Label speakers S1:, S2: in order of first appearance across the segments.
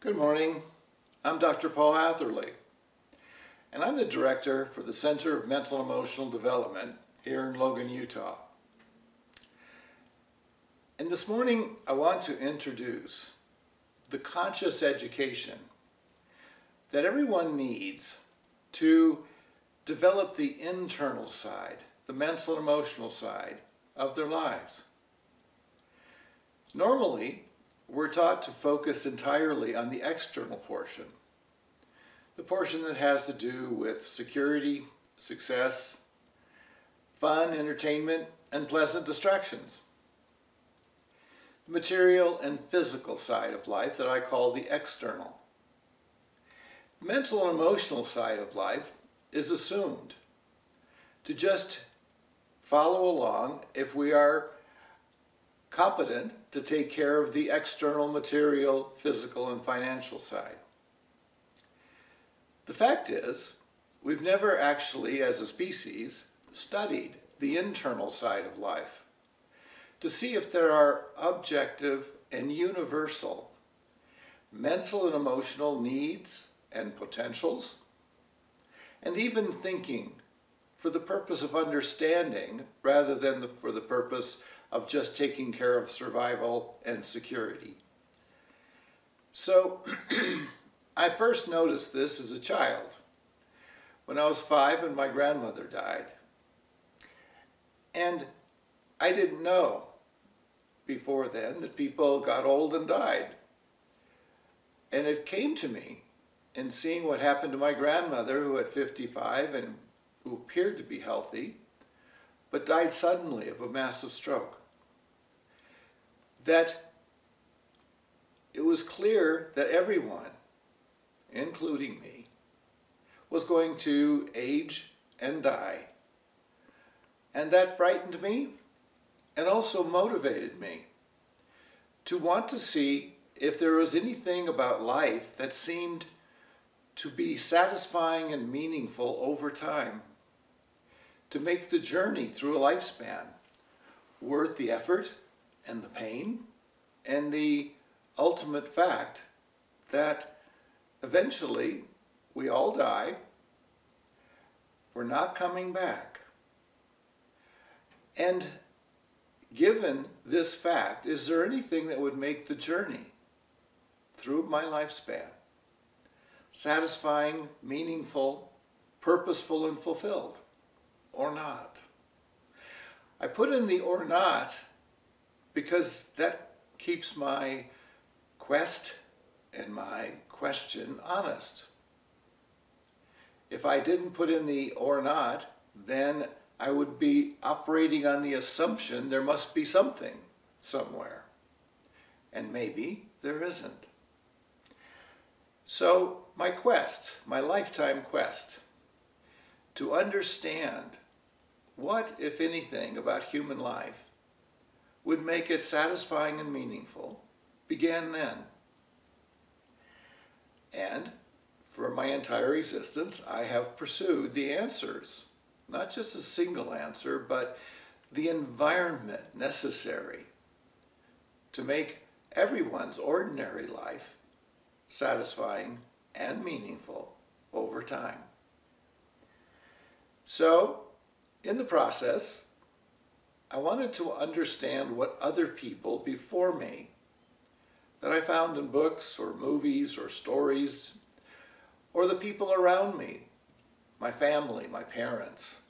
S1: Good morning. I'm Dr. Paul Hatherley, and I'm the director for the Center of Mental and Emotional Development here in Logan, Utah. And this morning, I want to introduce the conscious education that everyone needs to develop the internal side, the mental and emotional side of their lives. Normally, we're taught to focus entirely on the external portion, the portion that has to do with security, success, fun, entertainment, and pleasant distractions. The material and physical side of life that I call the external. The mental and emotional side of life is assumed to just follow along if we are competent to take care of the external material, physical, and financial side. The fact is, we've never actually, as a species, studied the internal side of life to see if there are objective and universal mental and emotional needs and potentials, and even thinking for the purpose of understanding rather than for the purpose of just taking care of survival and security. So I first noticed this as a child when I was 5 and my grandmother died. And I didn't know before then that people got old and died. And it came to me in seeing what happened to my grandmother, who at 55 and who appeared to be healthy, but died suddenly of a massive stroke, that it was clear that everyone, including me, was going to age and die. And that frightened me and also motivated me to want to see if there was anything about life that seemed to be satisfying and meaningful over time, to make the journey through a lifespan worth the effort and the pain and the ultimate fact that eventually we all die, we're not coming back. And given this fact, is there anything that would make the journey through my lifespan satisfying, meaningful, purposeful, and fulfilled, or not? I put in the or not because that keeps my quest and my question honest. If I didn't put in the or not, then I would be operating on the assumption there must be something somewhere. And maybe there isn't. So my quest, my lifetime quest, to understand what, if anything, about human life would make it satisfying and meaningful, began then. And for my entire existence, I have pursued the answers. Not just a single answer, but the environment necessary to make everyone's ordinary life satisfying and meaningful over time. So, in the process, I wanted to understand what other people before me that I found in books or movies or stories, or the people around me, my family, my parents,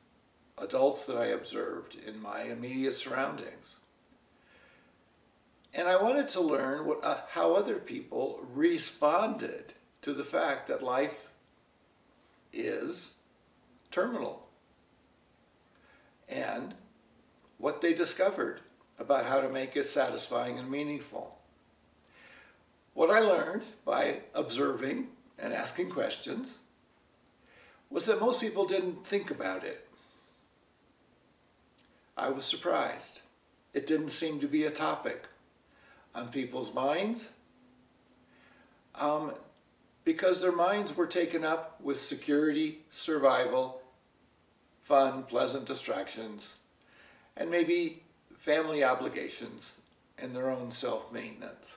S1: adults that I observed in my immediate surroundings. And I wanted to learn how other people responded to the fact that life is terminal, and what they discovered about how to make it satisfying and meaningful. What I learned by observing and asking questions was that most people didn't think about it. I was surprised. It didn't seem to be a topic on people's minds because their minds were taken up with security, survival, fun, pleasant distractions, and maybe family obligations and their own self-maintenance.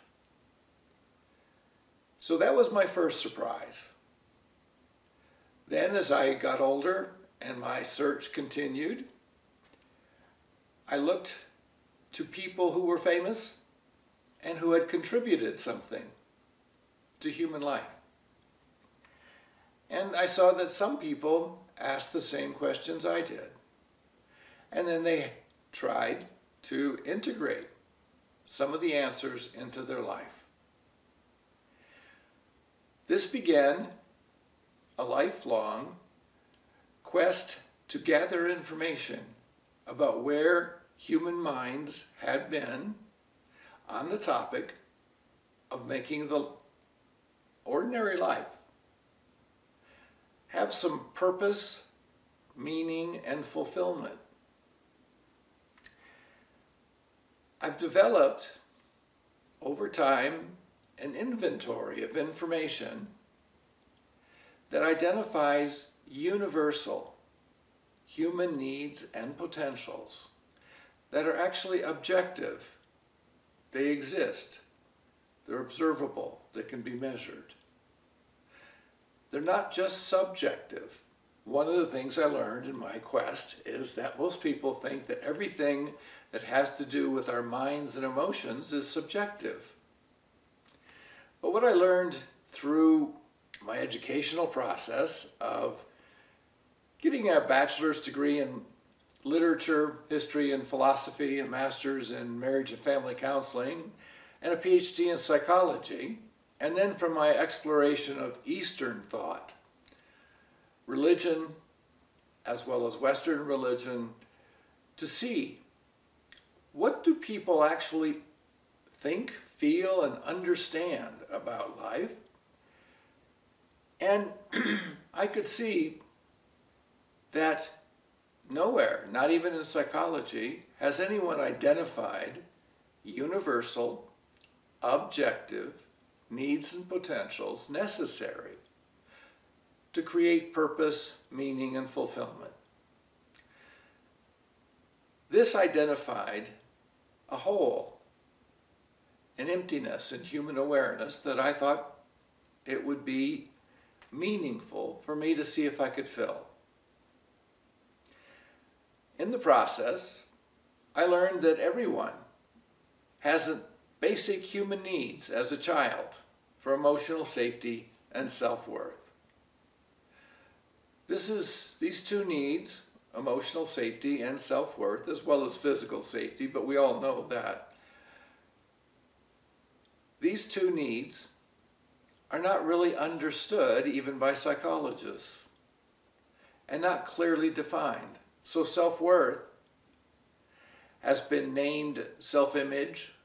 S1: So that was my first surprise. Then as I got older and my search continued, I looked to people who were famous and who had contributed something to human life. And I saw that some people asked the same questions I did. And then they tried to integrate some of the answers into their life. This began a lifelong quest to gather information about where human minds had been on the topic of making the ordinary life have some purpose, meaning, and fulfillment. I've developed over time an inventory of information that identifies universal human needs and potentials that are actually objective. They exist. They're observable. They can be measured. They're not just subjective. One of the things I learned in my quest is that most people think that everything that has to do with our minds and emotions is subjective. But what I learned through my educational process of getting a bachelor's degree in literature, history, and philosophy, a master's in marriage and family counseling, and a PhD in psychology, and then from my exploration of Eastern thought, religion, as well as Western religion, to see what do people actually think, feel, and understand about life. And I could see that nowhere, not even in psychology, has anyone identified universal, objective needs and potentials necessary to create purpose, meaning, and fulfillment. This identified a hole, an emptiness in human awareness that I thought it would be meaningful for me to see if I could fill. In the process, I learned that everyone has basic human needs as a child for emotional safety and self-worth. These two needs, emotional safety and self-worth, as well as physical safety, but we all know that. These two needs are not really understood even by psychologists and not clearly defined. So self-worth has been named self-image,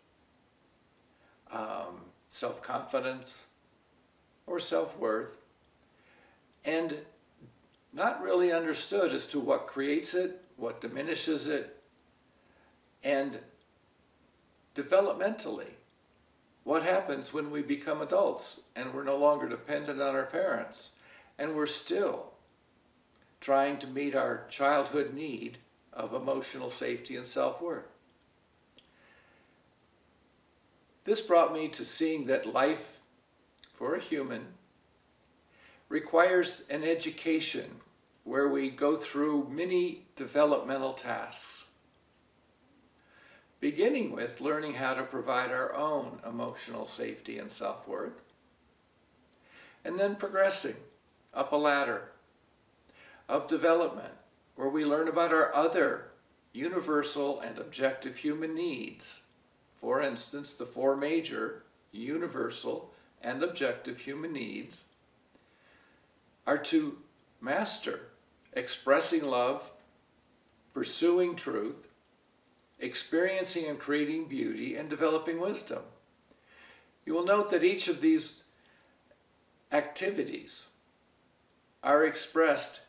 S1: self-confidence, or self-worth, and not really understood as to what creates it, what diminishes it, and developmentally, what happens when we become adults and we're no longer dependent on our parents, and we're still trying to meet our childhood need of emotional safety and self-worth. This brought me to seeing that life for a human requires an education where we go through many developmental tasks, beginning with learning how to provide our own emotional safety and self-worth, and then progressing up a ladder of development where we learn about our other universal and objective human needs. For instance, the four major universal and objective human needs are to master expressing love, pursuing truth, experiencing and creating beauty, and developing wisdom. You will note that each of these activities are expressed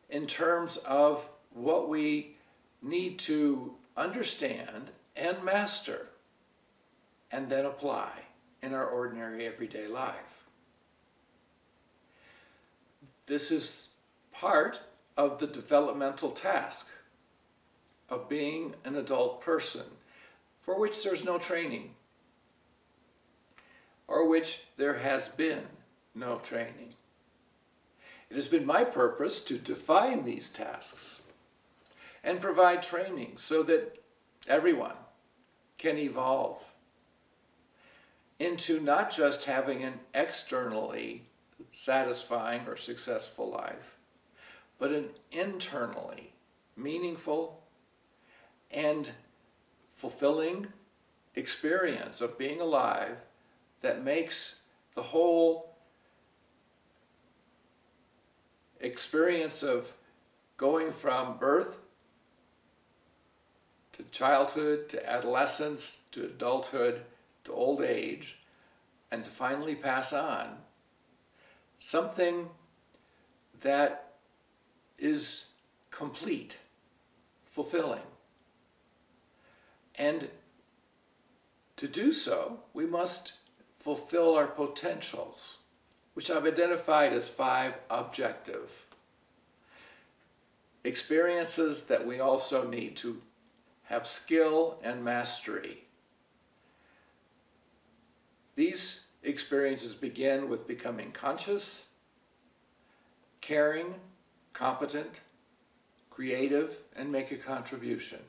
S1: in terms of what we need to understand and master and then apply in our ordinary everyday life. This is part of the developmental task of being an adult person, for which there's no training. Our for which there has been no training. It has been my purpose to define these tasks and provide training so that everyone can evolve into not just having an externally satisfying or successful life, but an internally meaningful and fulfilling experience of being alive that makes the whole experience of going from birth to childhood to adolescence to adulthood to old age and to finally pass on something that is complete, fulfilling. And to do so, we must fulfill our potentials, which I've identified as 5 objective experiences that we also need to have skill and mastery. These experiences begin with becoming conscious, caring, competent, creative, and make a contribution.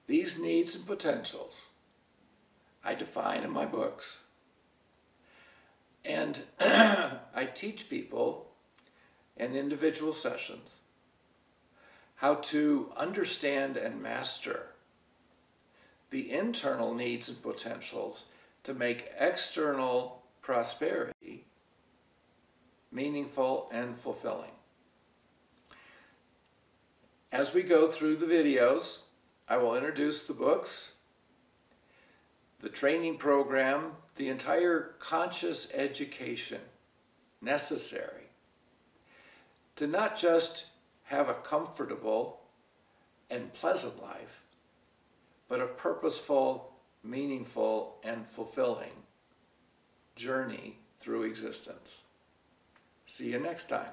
S1: These needs and potentials I define in my books, and I teach people in individual sessions how to understand and master the internal needs and potentials to make external prosperity meaningful and fulfilling. As we go through the videos, I will introduce the books, the training program, the entire conscious education necessary to not just have a comfortable and pleasant life, but a purposeful, meaningful, and fulfilling journey through existence. See you next time.